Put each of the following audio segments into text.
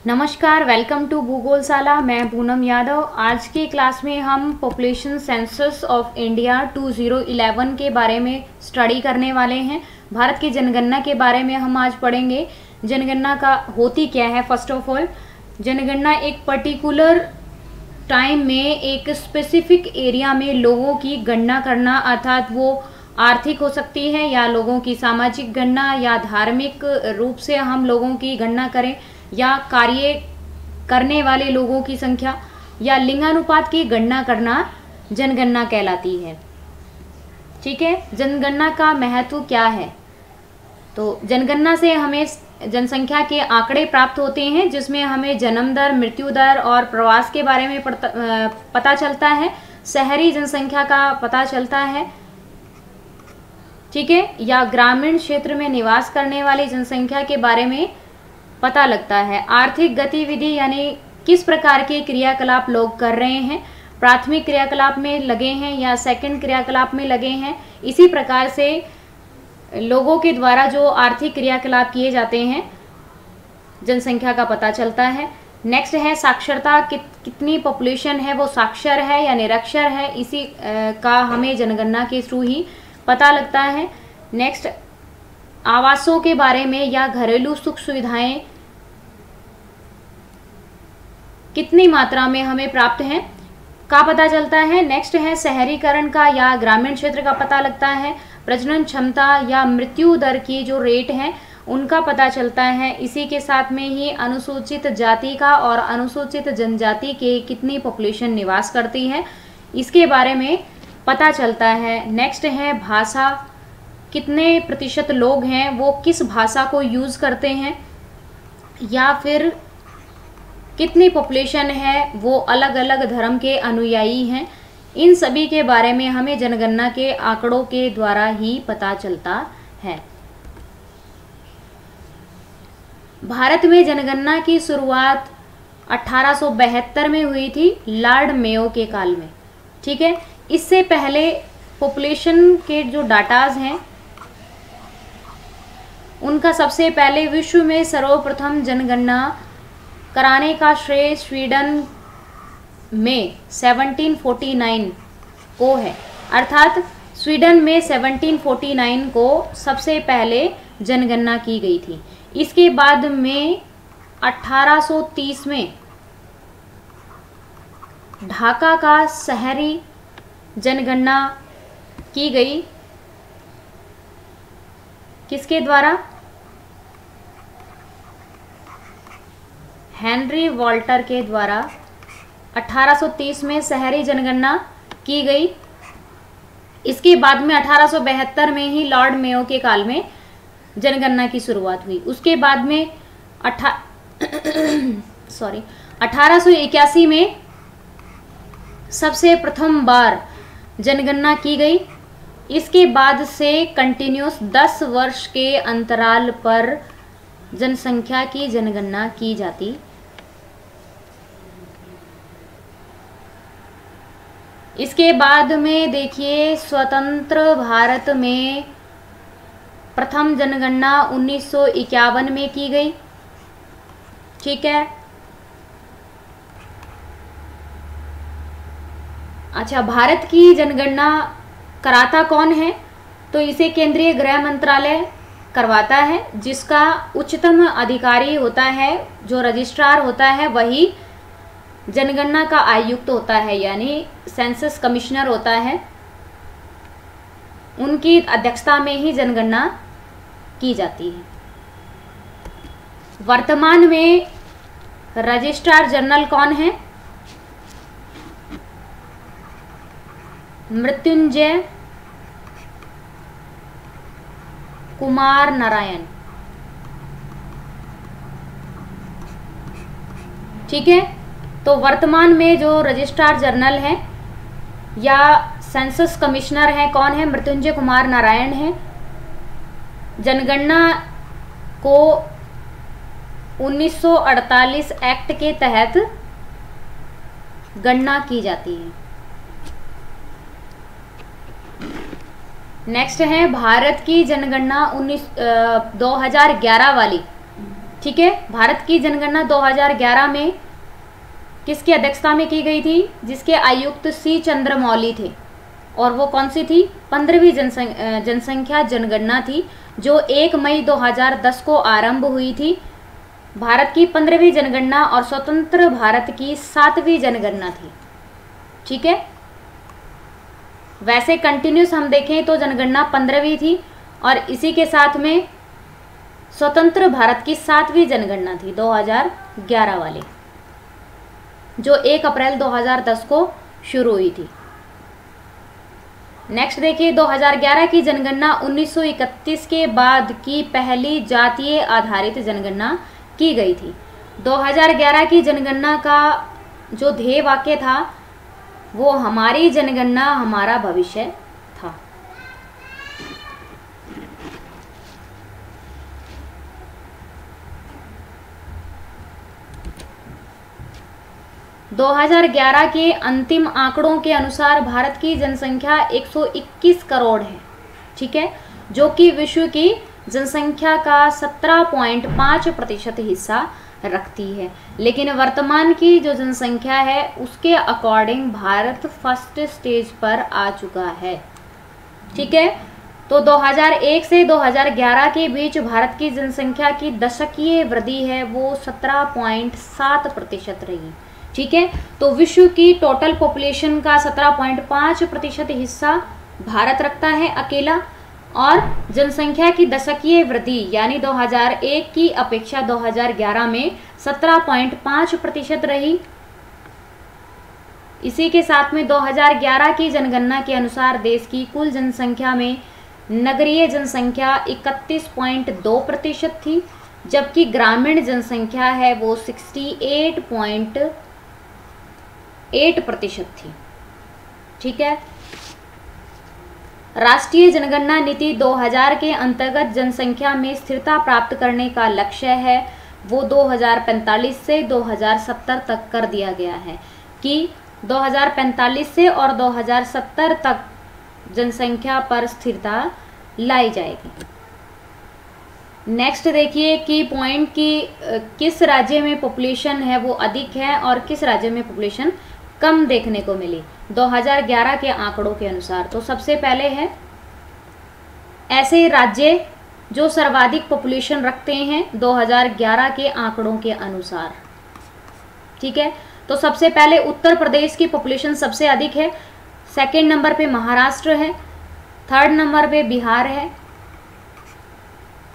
नमस्कार, welcome to भूगोलशाला। मैं पूनम यादव। आज की क्लास में हम पॉपुलेशन सेंसस ऑफ इंडिया 2011 के बारे में स्टडी करने वाले हैं। भारत की जनगणना के बारे में हम आज पढ़ेंगे। जनगणना का होती क्या है। फर्स्ट ऑफ ऑल, जनगणना एक पर्टिकुलर टाइम में एक स्पेसिफिक एरिया में लोगों की गणना करना, अर्थात वो आर्थिक हो सकती है या लोगों की सामाजिक गणना या धार्मिक रूप से हम लोगों की गणना करें या कार्य करने वाले लोगों की संख्या या लिंगानुपात की गणना करना जनगणना कहलाती है। ठीक है, जनगणना का महत्व क्या है। तो जनगणना से हमें जनसंख्या के आंकड़े प्राप्त होते हैं, जिसमें हमें जन्म दर, मृत्यु दर और प्रवास के बारे में पता चलता है। शहरी जनसंख्या का पता चलता है, ठीक है, या ग्रामीण क्षेत्र में निवास करने वाली जनसंख्या के बारे में पता लगता है। आर्थिक गतिविधि यानी किस प्रकार के क्रियाकलाप लोग कर रहे हैं, प्राथमिक क्रियाकलाप में लगे हैं या सेकंड क्रियाकलाप में लगे हैं। इसी प्रकार से लोगों के द्वारा जो आर्थिक क्रियाकलाप किए जाते हैं, जनसंख्या का पता चलता है। नेक्स्ट है साक्षरता, कितनी पॉपुलेशन है वो साक्षर है या निरक्षर है, इसी का हमें जनगणना के थ्रू ही पता लगता है। नेक्स्ट, आवासों के बारे में या घरेलू सुख सुविधाएं कितनी मात्रा में हमें प्राप्त हैं का पता चलता है। नेक्स्ट है शहरीकरण का या ग्रामीण क्षेत्र का पता लगता है। प्रजनन क्षमता या मृत्यु दर की जो रेट है उनका पता चलता है। इसी के साथ में ही अनुसूचित जाति का और अनुसूचित जनजाति के कितनी पॉपुलेशन निवास करती है, इसके बारे में पता चलता है। नेक्स्ट है भाषा, कितने प्रतिशत लोग हैं वो किस भाषा को यूज़ करते हैं, या फिर कितनी पॉपुलेशन है वो अलग अलग धर्म के अनुयायी हैं। इन सभी के बारे में हमें जनगणना के आंकड़ों के द्वारा ही पता चलता है। भारत में जनगणना की शुरुआत 1872 में हुई थी, लॉर्ड मेयो के काल में। ठीक है, इससे पहले पॉपुलेशन के जो डाटाज हैं उनका सबसे पहले विश्व में सर्वप्रथम जनगणना कराने का श्रेय स्वीडन में 1749 को है। अर्थात स्वीडन में 1749 को सबसे पहले जनगणना की गई थी। इसके बाद में 1830 में ढाका का शहरी जनगणना की गई। किसके द्वारा? हेनरी वॉल्टर के द्वारा 1830 में शहरी जनगणना की गई। इसके बाद में 1872 में ही लॉर्ड मेयो के काल में जनगणना की शुरुआत हुई। उसके बाद में 1881 में सबसे प्रथम बार जनगणना की गई। इसके बाद से कंटिन्यूस 10 वर्ष के अंतराल पर जनसंख्या की जनगणना की जाती। इसके बाद में देखिए, स्वतंत्र भारत में प्रथम जनगणना 1951 में की गई। ठीक है, अच्छा, भारत की जनगणना कराता कौन है? तो इसे केंद्रीय गृह मंत्रालय करवाता है, जिसका उच्चतम अधिकारी होता है, जो रजिस्ट्रार होता है, वही जनगणना का आयुक्त होता है, यानी सेंसस कमिश्नर होता है। उनकी अध्यक्षता में ही जनगणना की जाती है। वर्तमान में रजिस्ट्रार जनरल कौन है? मृत्युंजय कुमार नारायण। ठीक है, तो वर्तमान में जो रजिस्ट्रार जनरल हैं या सेंसस कमिश्नर हैं, कौन है? मृत्युंजय कुमार नारायण हैं। जनगणना को 1948 एक्ट के तहत गणना की जाती है। नेक्स्ट है भारत की जनगणना 2011 वाली ठीक है। भारत की जनगणना 2011 में किसकी अध्यक्षता में की गई थी, जिसके आयुक्त सी चंद्रमौली थे, और वो कौन सी थी, 15वीं जनसंख्या जनगणना थी, जो 1 मई 2010 को आरंभ हुई थी। भारत की 15वीं जनगणना और स्वतंत्र भारत की 7वीं जनगणना थी। ठीक है, वैसे कंटिन्यूस हम देखें तो जनगणना 15वीं थी और इसी के साथ में स्वतंत्र भारत की 7वीं जनगणना थी 2011 वाली, जो 1 अप्रैल 2010 को शुरू हुई थी। नेक्स्ट देखिए, 2011 की जनगणना 1931 के बाद की पहली जातीय आधारित जनगणना की गई थी। 2011 की जनगणना का जो ध्येय वाक्य था वो हमारी जनगणना हमारा भविष्य था। दो 2011 के अंतिम आंकड़ों के अनुसार भारत की जनसंख्या 121 करोड़ है। ठीक है, जो कि विश्व की जनसंख्या का 17.5% हिस्सा रखती है। लेकिन वर्तमान की जो जनसंख्या है उसके अकॉर्डिंग भारत फर्स्ट स्टेज पर आ चुका है। ठीक है, तो 2001 से 2011 के बीच भारत की जनसंख्या की दशकीय वृद्धि है वो 17.7% रही। ठीक है, तो विश्व की टोटल पॉपुलेशन का 17.5% हिस्सा भारत रखता है अकेला, और जनसंख्या की दशकीय वृद्धि यानी 2001 की अपेक्षा 2011 में 17.5% रही। इसी के साथ में 2011 की जनगणना के अनुसार देश की कुल जनसंख्या में नगरीय जनसंख्या 31.2% थी, जबकि ग्रामीण जनसंख्या है वो 68.8% थी। ठीक है, राष्ट्रीय जनगणना नीति 2000 के अंतर्गत जनसंख्या में स्थिरता प्राप्त करने का लक्ष्य है वो 2045 से 2070 तक कर दिया गया है कि 2045 से और 2070 तक जनसंख्या पर स्थिरता लाई जाएगी। नेक्स्ट देखिए की पॉइंट की किस राज्य में पॉपुलेशन है वो अधिक है और किस राज्य में पॉपुलेशन कम देखने को मिली 2011 के आंकड़ों के अनुसार। तो सबसे पहले है ऐसे राज्य जो सर्वाधिक पॉपुलेशन रखते हैं 2011 के आंकड़ों के अनुसार। ठीक है, तो सबसे पहले उत्तर प्रदेश की पॉपुलेशन सबसे अधिक है, सेकंड नंबर पे महाराष्ट्र है, थर्ड नंबर पे बिहार है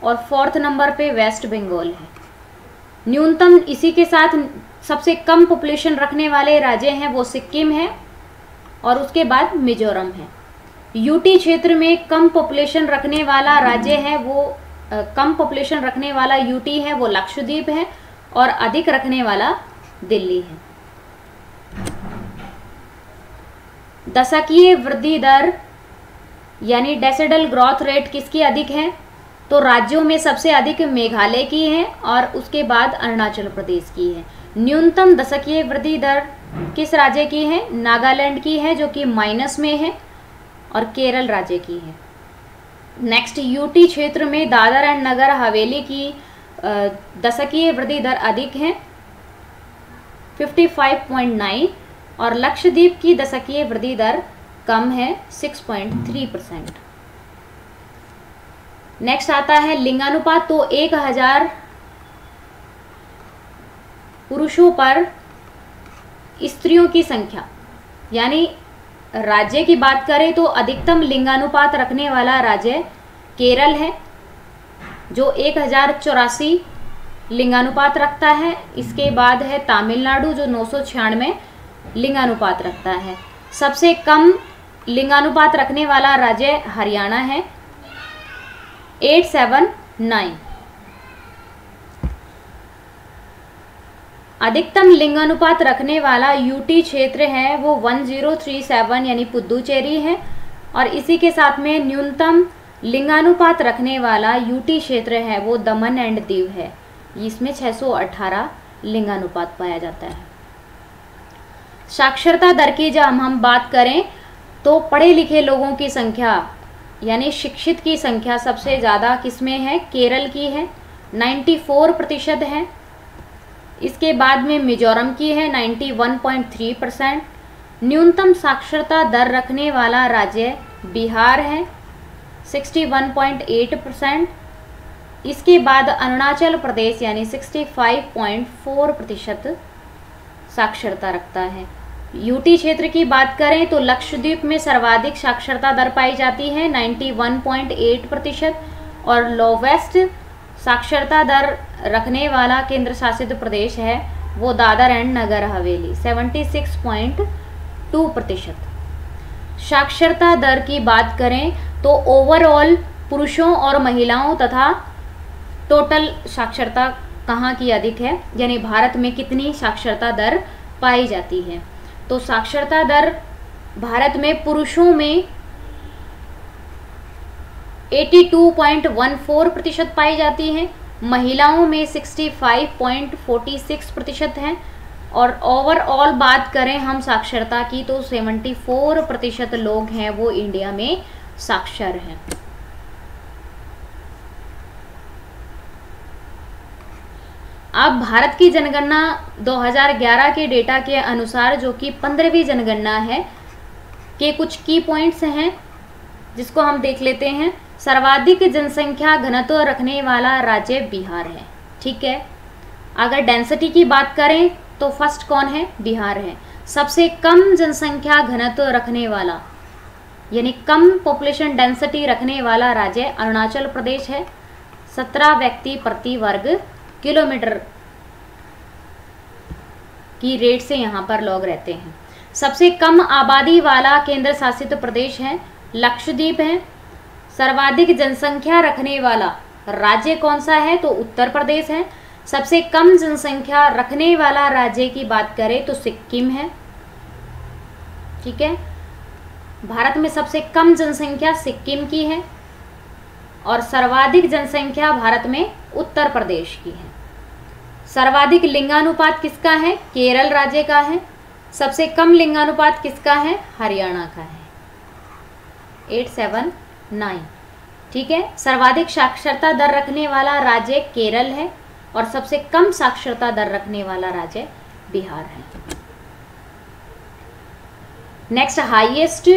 और फोर्थ नंबर पे वेस्ट बंगाल है। न्यूनतम इसी के साथ सबसे कम पॉपुलेशन रखने वाले राज्य हैं वो सिक्किम है और उसके बाद मिजोरम है। यूटी क्षेत्र में कम पॉपुलेशन रखने वाला राज्य है वो कम पॉपुलेशन रखने वाला यूटी है वो लक्षद्वीप है और अधिक रखने वाला दिल्ली है। दशकीय वृद्धि दर यानी डेसिडल ग्रोथ रेट किसकी अधिक है, तो राज्यों में सबसे अधिक मेघालय की है और उसके बाद अरुणाचल प्रदेश की है। न्यूनतम दशकीय वृद्धि दर किस राज्य की है, नागालैंड की है जो कि माइनस में है और केरल राज्य की है। नेक्स्ट यूटी क्षेत्र में दादर एंड नगर हवेली की दशकीय वृद्धि दर अधिक है 55.9 और लक्षद्वीप की दशकीय वृद्धि दर कम है 6.3%। नेक्स्ट आता है लिंगानुपात। तो 1000 पुरुषों पर स्त्रियों की संख्या यानी राज्य की बात करें तो अधिकतम लिंगानुपात रखने वाला राज्य केरल है जो 1084 लिंगानुपात रखता है। इसके बाद है तमिलनाडु जो 996 लिंगानुपात रखता है। सबसे कम लिंगानुपात रखने वाला राज्य हरियाणा है 879। अधिकतम लिंगानुपात रखने वाला यूटी क्षेत्र है वो 1037 यानी पुदुचेरी है और इसी के साथ में न्यूनतम लिंगानुपात रखने वाला यूटी क्षेत्र है वो दमन एंड दीव है, इसमें 618 लिंगानुपात पाया जाता है। साक्षरता दर की जब हम बात करें तो पढ़े लिखे लोगों की संख्या यानी शिक्षित की संख्या सबसे ज़्यादा किसमें है, केरल की है 94% है। इसके बाद में मिजोरम की है 91.3%। न्यूनतम साक्षरता दर रखने वाला राज्य बिहार है 61.8%। इसके बाद अरुणाचल प्रदेश यानी 65.4% साक्षरता रखता है। यूटी क्षेत्र की बात करें तो लक्षद्वीप में सर्वाधिक साक्षरता दर पाई जाती है 91.8% और लोवेस्ट साक्षरता दर रखने वाला केंद्र शासित प्रदेश है वो दादर एंड नगर हवेली 76.2%। साक्षरता दर की बात करें तो ओवरऑल पुरुषों और महिलाओं तथा टोटल साक्षरता कहाँ की अधिक है, यानी भारत में कितनी साक्षरता दर पाई जाती है। तो साक्षरता दर भारत में पुरुषों में 82.14% पाई जाती है, महिलाओं में 65.46% है और ओवरऑल बात करें हम साक्षरता की तो 74% लोग हैं वो इंडिया में साक्षर हैं। अब भारत की जनगणना 2011 के डेटा के अनुसार जो कि 15वीं जनगणना है के कुछ की पॉइंट्स हैं जिसको हम देख लेते हैं। सर्वाधिक जनसंख्या घनत्व रखने वाला राज्य बिहार है, ठीक है। अगर डेंसिटी की बात करें तो फर्स्ट कौन है, बिहार है। सबसे कम जनसंख्या घनत्व रखने वाला यानी कम पॉपुलेशन डेंसिटी रखने वाला राज्य अरुणाचल प्रदेश है। 17 व्यक्ति प्रति वर्ग किलोमीटर की रेट से यहाँ पर लोग रहते हैं। सबसे कम आबादी वाला केंद्र शासित प्रदेश है लक्षद्वीप है। सर्वाधिक जनसंख्या रखने वाला राज्य कौन सा है तो उत्तर प्रदेश है। सबसे कम जनसंख्या रखने वाला राज्य की बात करें तो सिक्किम है, ठीक है। भारत में सबसे कम जनसंख्या सिक्किम की है और सर्वाधिक जनसंख्या भारत में उत्तर प्रदेश की है। सर्वाधिक लिंगानुपात किसका है, केरल राज्य का है। सबसे कम लिंगानुपात किसका है, हरियाणा का है 879, ठीक है। सर्वाधिक साक्षरता दर रखने वाला राज्य केरल है और सबसे कम साक्षरता दर रखने वाला राज्य बिहार है। Next, highest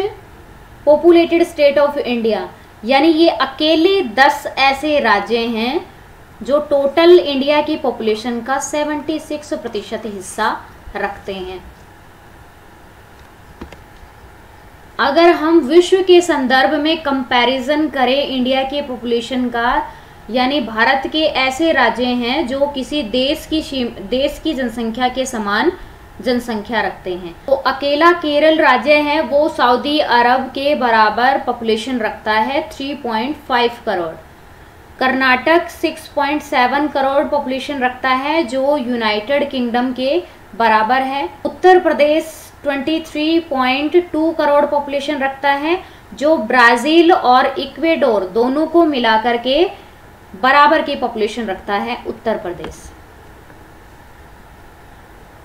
populated state of India, यानी ये अकेले 10 ऐसे राज्य हैं जो टोटल इंडिया की पॉपुलेशन का 76% हिस्सा रखते हैं। अगर हम विश्व के संदर्भ में कंपैरिजन करें इंडिया के पॉपुलेशन का, यानी भारत के ऐसे राज्य हैं जो किसी देश की जनसंख्या के समान जनसंख्या रखते हैं, तो अकेला केरल राज्य है वो सऊदी अरब के बराबर पॉपुलेशन रखता है 3.5 करोड़। कर्नाटक 6.7 करोड़ पॉपुलेशन रखता है जो यूनाइटेड किंगडम के बराबर है। उत्तर प्रदेश 23.2 करोड़ पॉपुलेशन रखता है जो ब्राज़ील और इक्वेडोर दोनों को मिलाकर के बराबर की पॉपुलेशन रखता है उत्तर प्रदेश।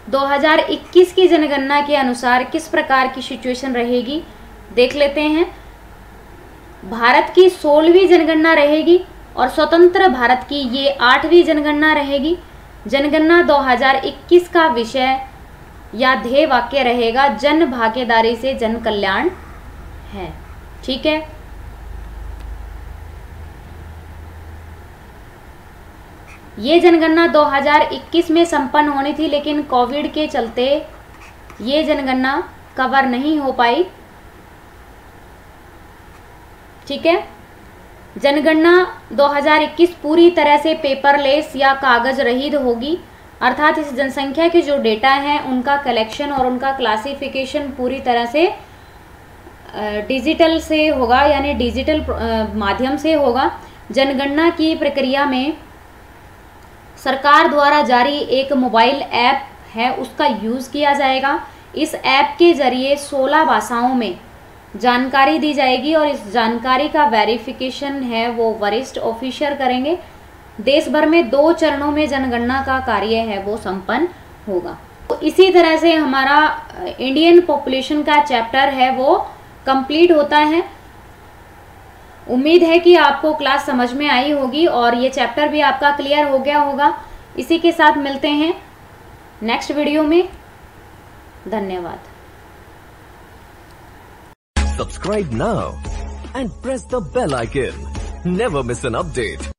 2021 की जनगणना के अनुसार किस प्रकार की सिचुएशन रहेगी देख लेते हैं। भारत की 16वीं जनगणना रहेगी और स्वतंत्र भारत की ये 8वीं जनगणना रहेगी। जनगणना 2021 का विषय या ध्येय वाक्य रहेगा जन भागीदारी से जन कल्याण है, ठीक है। ये जनगणना 2021 में संपन्न होनी थी लेकिन कोविड के चलते ये जनगणना कवर नहीं हो पाई, ठीक है। जनगणना 2021 पूरी तरह से पेपरलेस या कागज रहित होगी, अर्थात इस जनसंख्या के जो डेटा हैं उनका कलेक्शन और उनका क्लासिफिकेशन पूरी तरह से डिजिटल से होगा, यानी डिजिटल माध्यम से होगा। जनगणना की प्रक्रिया में सरकार द्वारा जारी एक मोबाइल ऐप है उसका यूज़ किया जाएगा। इस ऐप के जरिए 16 भाषाओं में जानकारी दी जाएगी और इस जानकारी का वेरिफिकेशन है वो वरिष्ठ ऑफिसर करेंगे। देश भर में 2 चरणों में जनगणना का कार्य है वो संपन्न होगा। तो इसी तरह से हमारा इंडियन पॉपुलेशन का चैप्टर है वो कंप्लीट होता है। उम्मीद है कि आपको क्लास समझ में आई होगी और ये चैप्टर भी आपका क्लियर हो गया होगा। इसी के साथ मिलते हैं नेक्स्ट वीडियो में। धन्यवाद। Subscribe now and press the bell icon. Never miss an update.